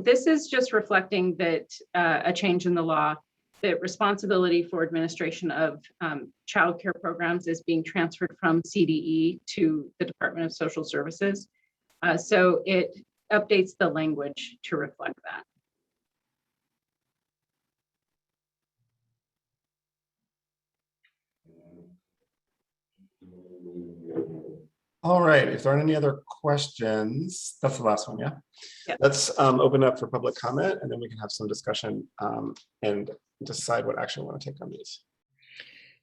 this is just reflecting that a change in the law, that responsibility for administration of child care programs is being transferred from CDE to the Department of Social Services. So it updates the language to reflect that. All right, if there aren't any other questions, that's the last one, yeah? Yeah. Let's open up for public comment, and then we can have some discussion and decide what action we want to take on these.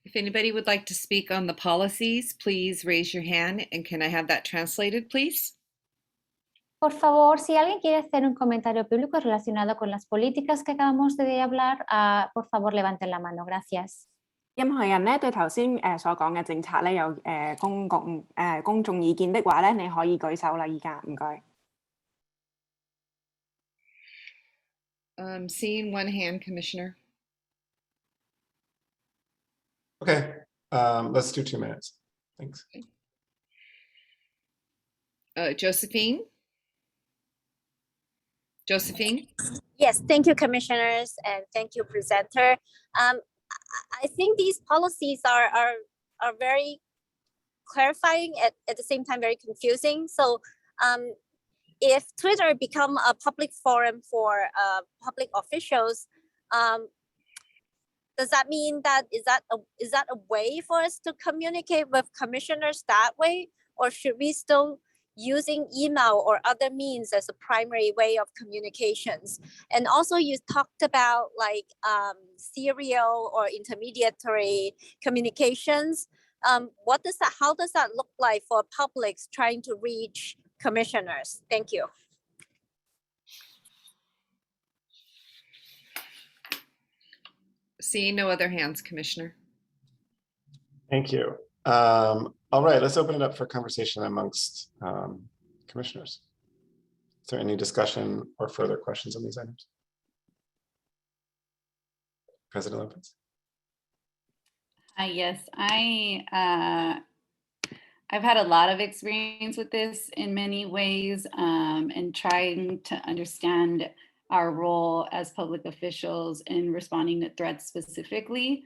If anybody would like to speak on the policies, please raise your hand, and can I have that translated, please? Por favor, si alguien quiere hacer un comentario público relacionado con las políticas que acabamos de hablar, por favor, levanten la mano. Gracias. 任何人咧對頭先所講嘅政策咧有公眾意見的話咧，你可以舉手啦，依家唔該。Seeing one hand, Commissioner. Okay, let's do 2 minutes. Thanks. Josephine? Josephine? Yes, thank you, commissioners, and thank you, presenter. I think these policies are very clarifying, at the same time very confusing. So if Twitter become a public forum for public officials, does that mean that is that a way for us to communicate with commissioners that way, or should we still using email or other means as a primary way of communications? And also you talked about like serial or intermediary communications. How does that look like for publics trying to reach commissioners? Thank you. Seeing no other hands, Commissioner. Thank you. All right, let's open it up for conversation amongst commissioners. Is there any discussion or further questions on these items? President Lopez. Yes, I've had a lot of experience with this in many ways, and trying to understand our role as public officials in responding to threats specifically.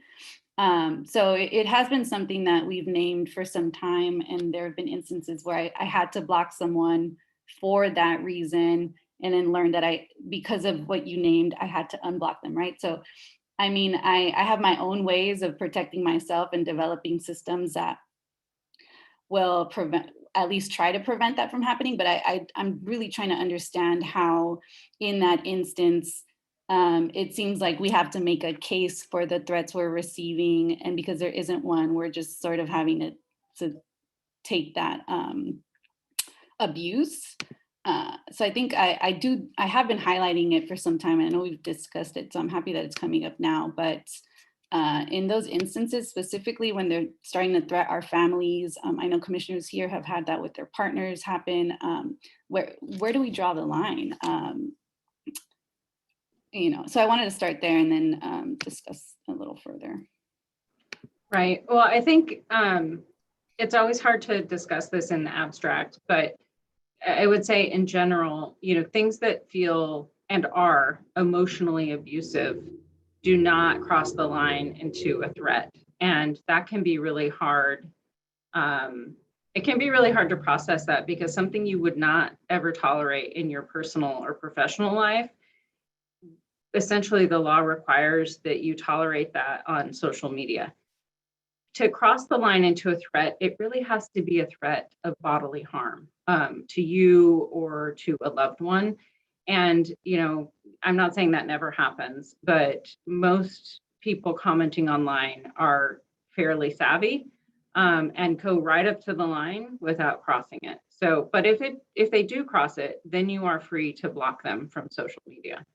So it has been something that we've named for some time, and there have been instances where I had to block someone for that reason, and then learned that because of what you named, I had to unblock them, right? So, I mean, I have my own ways of protecting myself and developing systems that will at least try to prevent that from happening. But I'm really trying to understand how in that instance, it seems like we have to make a case for the threats we're receiving. And because there isn't one, we're just sort of having to take that abuse. So I think I have been highlighting it for some time. I know we've discussed it, so I'm happy that it's coming up now. But in those instances, specifically when they're starting to threat our families, I know commissioners here have had that with their partners happen. Where do we draw the line? So I wanted to start there and then discuss a little further. Right. Well, I think it's always hard to discuss this in the abstract, but I would say in general, things that feel and are emotionally abusive do not cross the line into a threat. And that can be really hard. It can be really hard to process that, because something you would not ever tolerate in your personal or professional life, essentially the law requires that you tolerate that on social media. To cross the line into a threat, it really has to be a threat of bodily harm to you or to a loved one. And, I'm not saying that never happens, but most people commenting online are fairly savvy and go right up to the line without crossing it. So, but if they do cross it, then you are free to block them from social media.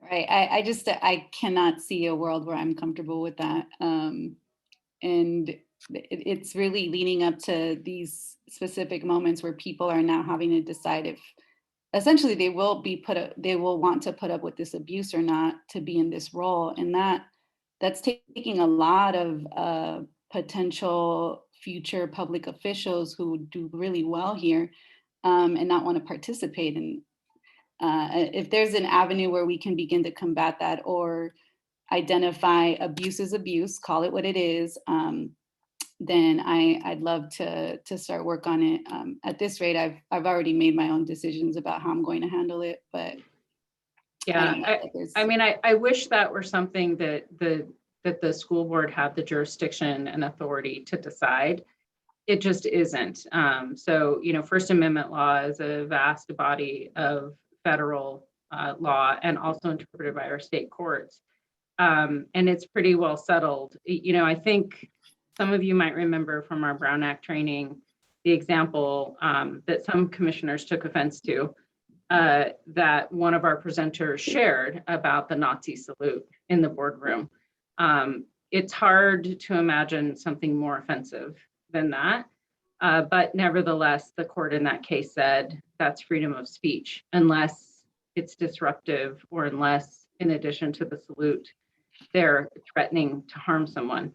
Right. I cannot see a world where I'm comfortable with that. And it's really leading up to these specific moments where people are now having to decide if essentially they will want to put up with this abuse or not to be in this role. And that that's taking a lot of potential future public officials who do really well here and not want to participate. And if there's an avenue where we can begin to combat that or identify abuse as abuse, call it what it is, then I'd love to start work on it. At this rate, I've already made my own decisions about how I'm going to handle it, but yeah, I mean, I wish that were something that the school board had the jurisdiction and authority to decide. It just isn't. So, you know, First Amendment law is a vast body of federal law and also interpreted by our state courts. And it's pretty well settled. You know, I think some of you might remember from our Brown Act training, the example that some commissioners took offense to, that one of our presenters shared about the Nazi salute in the boardroom. It's hard to imagine something more offensive than that. But nevertheless, the court in that case said that's freedom of speech, unless it's disruptive or unless, in addition to the salute, they're threatening to harm someone.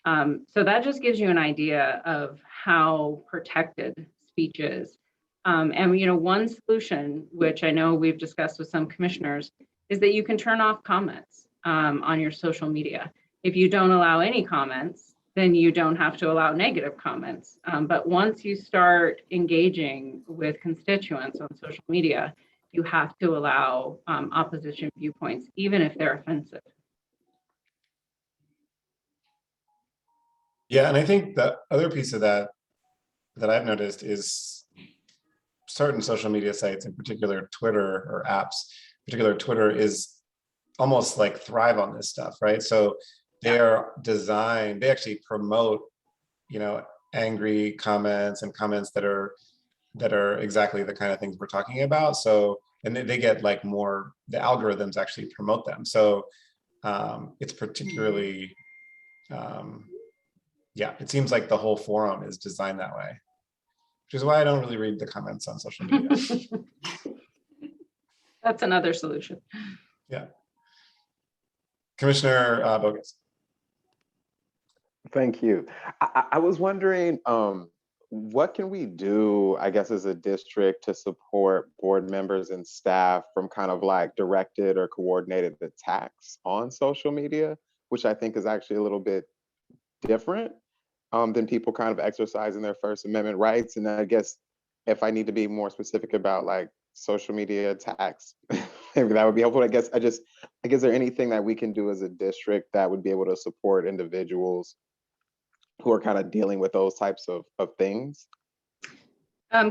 So that just gives you an idea of how protected speech is. And, you know, one solution, which I know we've discussed with some commissioners, is that you can turn off comments on your social media. If you don't allow any comments, then you don't have to allow negative comments. But once you start engaging with constituents on social media, you have to allow opposition viewpoints, even if they're offensive. Yeah, and I think the other piece of that I've noticed is certain social media sites, in particular Twitter or apps, particular Twitter is almost like thrive on this stuff, right? So they're designed, they actually promote, you know, angry comments and comments that are exactly the kind of things we're talking about. So, and they get like more, the algorithms actually promote them. So it's particularly, yeah, it seems like the whole forum is designed that way, which is why I don't really read the comments on social media. That's another solution. Yeah. Commissioner Bogus. Thank you. I was wondering, what can we do, I guess, as a district to support board members and staff from kind of like directed or coordinated attacks on social media, which I think is actually a little bit different than people kind of exercising their First Amendment rights. And I guess if I need to be more specific about like social media attacks, maybe that would be helpful. I guess, is there anything that we can do as a district that would be able to support individuals who are kind of dealing with those types of things?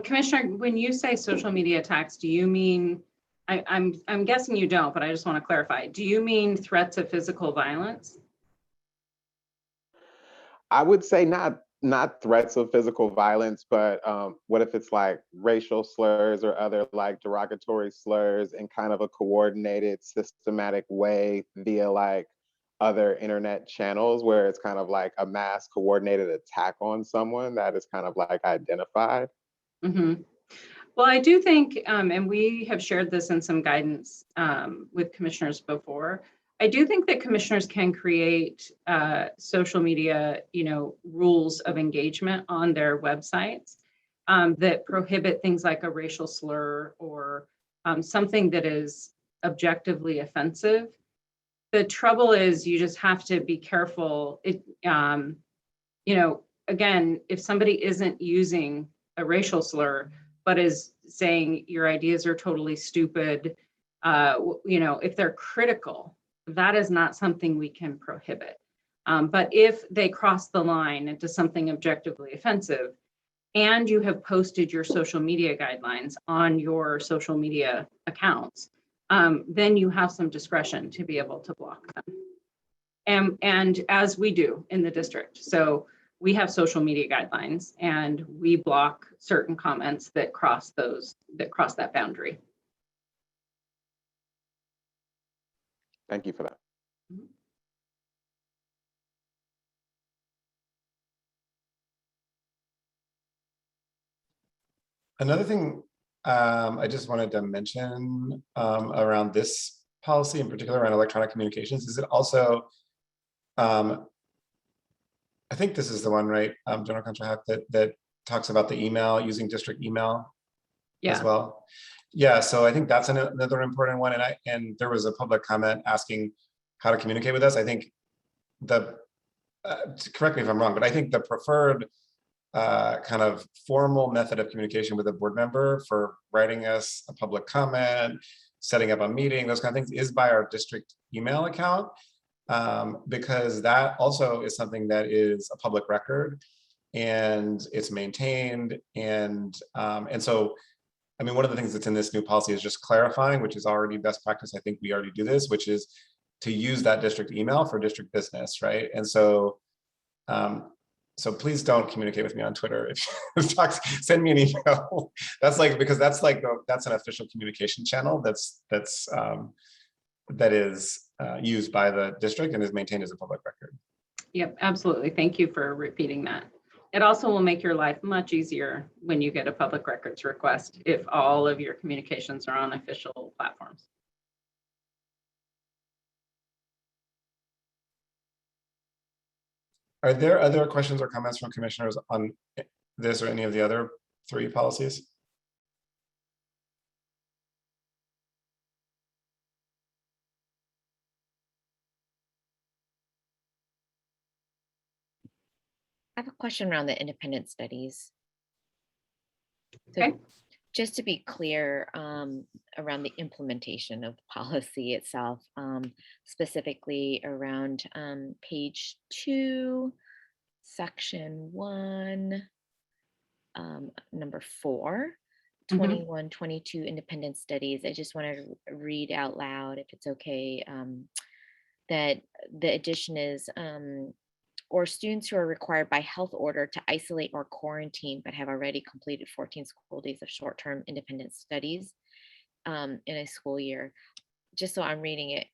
Commissioner, when you say social media attacks, do you mean, I'm guessing you don't, but I just want to clarify. Do you mean threats of physical violence? I would say not threats of physical violence, but what if it's like racial slurs or other like derogatory slurs in kind of a coordinated, systematic way via like other internet channels where it's kind of like a mass coordinated attack on someone that is kind of like identified? Mm-hmm. Well, I do think, and we have shared this in some guidance with commissioners before, I do think that commissioners can create social media, you know, rules of engagement on their websites that prohibit things like a racial slur or something that is objectively offensive. The trouble is you just have to be careful. You know, again, if somebody isn't using a racial slur, but is saying your ideas are totally stupid, you know, if they're critical, that is not something we can prohibit. But if they cross the line into something objectively offensive, and you have posted your social media guidelines on your social media accounts, then you have some discretion to be able to block them. And as we do in the district. So we have social media guidelines and we block certain comments that cross that boundary. Thank you for that. Another thing I just wanted to mention around this policy in particular around electronic communications is it also I think this is the one, right? General Contract that talks about the email, using district email as well. Yeah, so I think that's another important one. And there was a public comment asking how to communicate with us. I think correct me if I'm wrong, but I think the preferred kind of formal method of communication with a board member for writing us a public comment, setting up a meeting, those kind of things, is by our district email account, because that also is something that is a public record and it's maintained. And so, I mean, one of the things that's in this new policy is just clarifying, which is already best practice. I think we already do this, which is to use that district email for district business, right? And so, so please don't communicate with me on Twitter. If send me an email. That's like, because that's like that's an official communication channel that is used by the district and is maintained as a public record. Yep, absolutely. Thank you for repeating that. It also will make your life much easier when you get a public records request if all of your communications are on official platforms. Are there other questions or comments from commissioners on this or any of the other 3 policies? I have a question around the independent studies. So just to be clear, around the implementation of the policy itself, specifically around page 2, section 1, number 4, 21-22 independent studies. I just want to read out loud, if it's okay, that the addition is or students who are required by health order to isolate or quarantine but have already completed 14 school days of short-term independent studies in a school year. Just so I'm reading it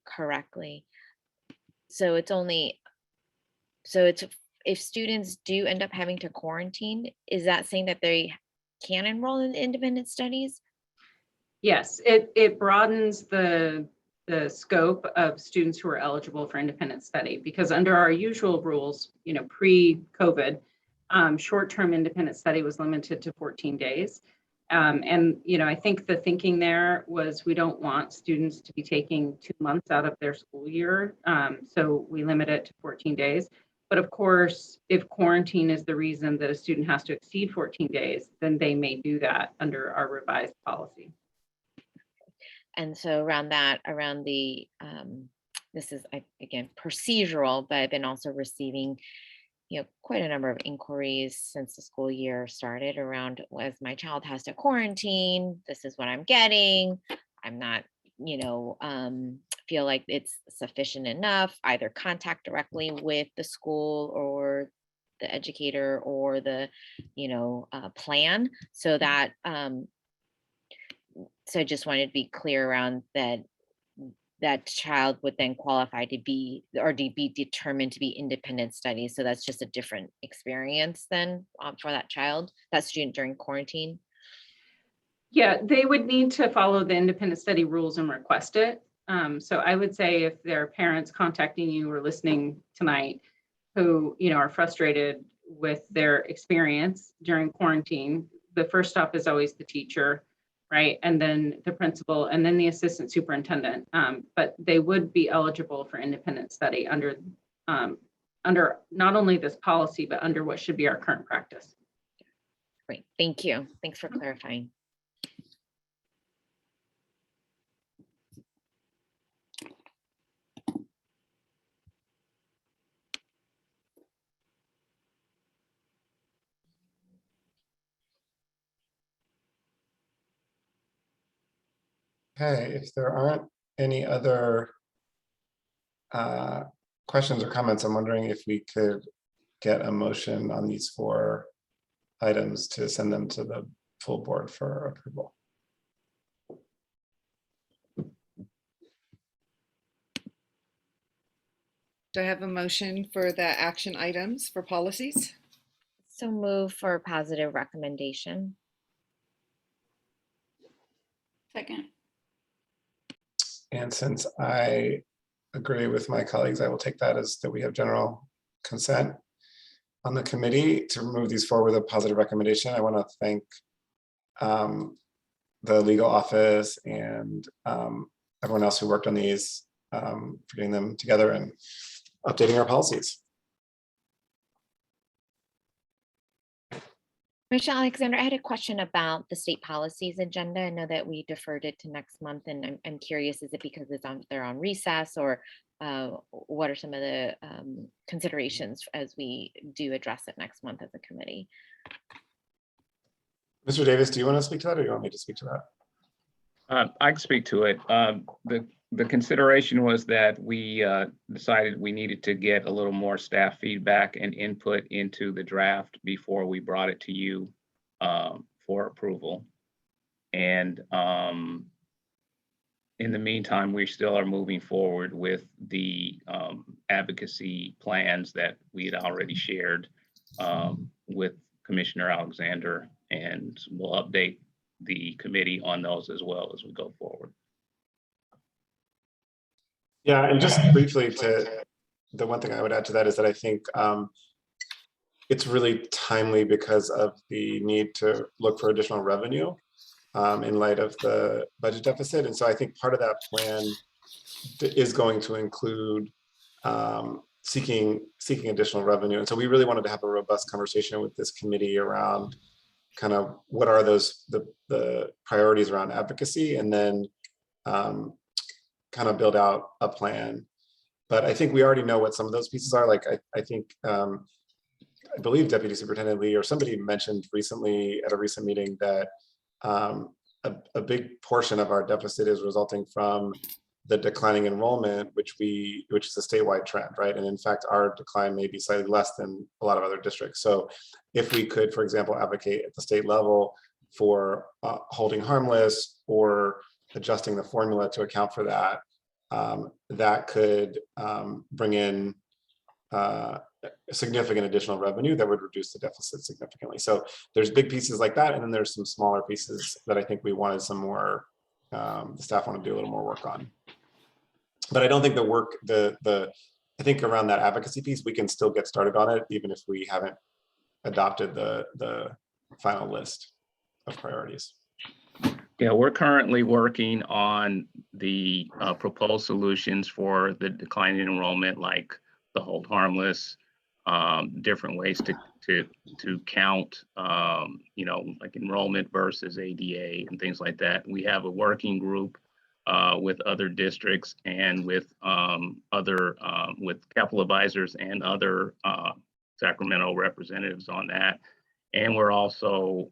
correctly. So it's if students do end up having to quarantine, is that saying that they can enroll in independent studies? Yes, it broadens the scope of students who are eligible for independent study, because under our usual rules, pre-COVID, short-term independent study was limited to 14 days. And I think the thinking there was we don't want students to be taking 2 months out of their school year. So we limit it to 14 days. But of course, if quarantine is the reason that a student has to exceed 14 days, then they may do that under our revised policy. And so around the, this is again procedural, but I've been also receiving, quite a number of inquiries since the school year started around, as my child has to quarantine, this is what I'm getting. I'm not, feel like it's sufficient enough. Either contact directly with the school or the educator or the, plan, so that. So I just wanted to be clear around that child would then qualify to be determined to be independent studies. So that's just a different experience then for that child, that student during quarantine. Yeah, they would need to follow the independent study rules and request it. So I would say if there are parents contacting you or listening tonight who, are frustrated with their experience during quarantine, the first stop is always the teacher, right? And then the principal, and then the assistant superintendent. But they would be eligible for independent study under not only this policy, but under what should be our current practice. Great, thank you. Thanks for clarifying. Okay, if there aren't any other questions or comments, I'm wondering if we could get a motion on these 4 items to send them to the full board for approval. Do I have a motion for the action items for policies? So move for positive recommendation. Second. And since I agree with my colleagues. I will take that as that we have general consent on the committee to move these forward with a positive recommendation. I want to thank the legal office and everyone else who worked on these for getting them together and updating our policies. Commissioner Alexander, I had a question about the state policies agenda. I know that we deferred it to next month, and I'm curious, is it because they're on recess, or what are some of the considerations as we do address it next month as a committee? Mr. Davis, do you want to speak to that, or do you want me to speak to that? I can speak to it. The consideration was that we decided we needed to get a little more staff feedback and input into the draft before we brought it to you for approval. And in the meantime, we still are moving forward with the advocacy plans that we had already shared with Commissioner Alexander, and we'll update the committee on those as well as we go forward. Yeah, and just briefly, to the one thing I would add to that is that I think it's really timely because of the need to look for additional revenue in light of the budget deficit. And so I think part of that plan is going to include seeking additional revenue. And so we really wanted to have a robust conversation with this committee around kind of what are the priorities around advocacy, and then kind of build out a plan. But I think we already know what some of those pieces are. Like I think, I believe Deputy Superintendent Lee or somebody mentioned recently at a recent meeting that a big portion of our deficit is resulting from the declining enrollment, which is a statewide trend, right? And in fact, our decline may be slightly less than a lot of other districts. So if we could, for example, advocate at the state level for holding harmless or adjusting the formula to account for that, that could bring in significant additional revenue that would reduce the deficit significantly. So there's big pieces like that, and then there's some smaller pieces that I think we wanted some more, the staff want to do a little more work on. But I don't think the work, I think around that advocacy piece, we can still get started on it, even if we haven't adopted the final list of priorities. Yeah, we're currently working on the proposed solutions for the declining enrollment, like the hold harmless, different ways to count, like enrollment versus ADA and things like that. We have a working group with other districts and with with capital advisors and other Sacramento representatives on that. And we're also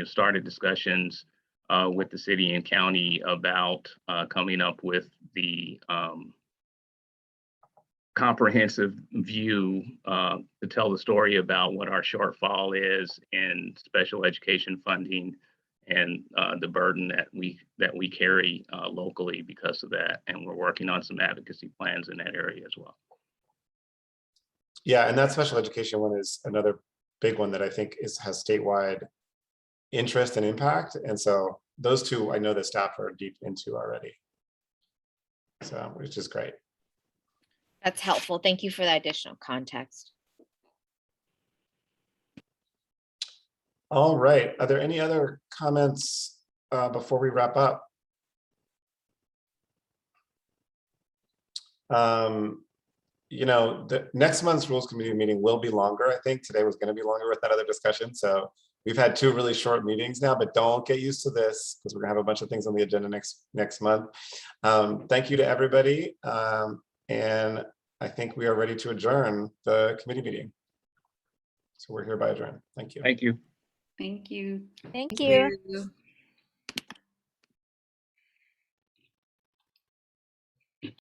started discussions with the city and county about coming up with the comprehensive view to tell the story about what our shortfall is in special education funding and the burden that we carry locally because of that. And we're working on some advocacy plans in that area as well. Yeah, and that special education one is another big one that I think has statewide interest and impact. And so those two, I know the staff are deep into already. So, which is great. That's helpful. Thank you for that additional context. All right. Are there any other comments before we wrap up? The next month's Rules Committee meeting will be longer. I think today was going to be longer with that other discussion. So we've had 2 really short meetings now, but don't get used to this because we're going to have a bunch of things on the agenda next month. Thank you to everybody. And I think we are ready to adjourn the committee meeting. So we're hereby adjourned. Thank you. Thank you. Thank you. Thank you. Thank you.